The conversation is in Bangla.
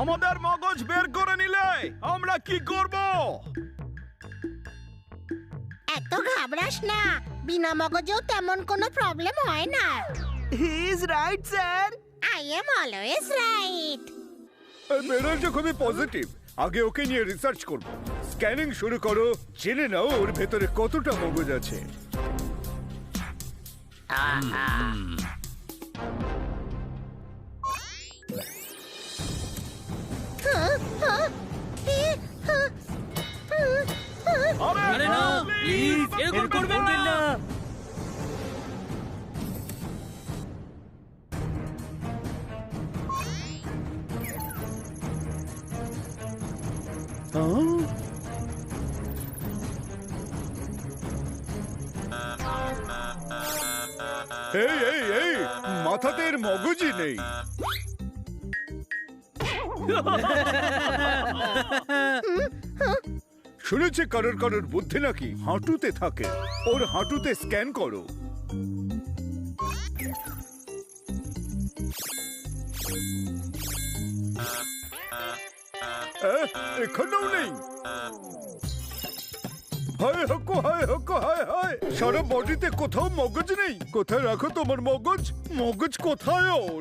আমাদের মগজ বের করে নিলে আমরা কি করব? এত ঘাবড়াস না, বিনা মগজেও তেমন কোনো প্রবলেম হয় না। He is right sir. I am always right. Merul খুবই পজিটিভ। আগে ওকে নিয়ে রিসার্চ করব। স্ক্যানিং শুরু করো, জেনে নাও ওর ভেতরে কতটা মগজ আছে। আরে না, প্লিজ এরকম করবেন না। এই এই এই, মাথাতে এর মগজই নেই। শুনেছি কারোর কারোর বুদ্ধি নাকি হাঁটুতে থাকে। ওর হাঁটুতে স্ক্যান করো। এখানেও নেই। হায় হকো, হায় হকো, হায় হায়, সারা বডিতে কোথাও মগজ নেই। কোথায় রাখো তোমার মগজ? মগজ কোথায় ওর?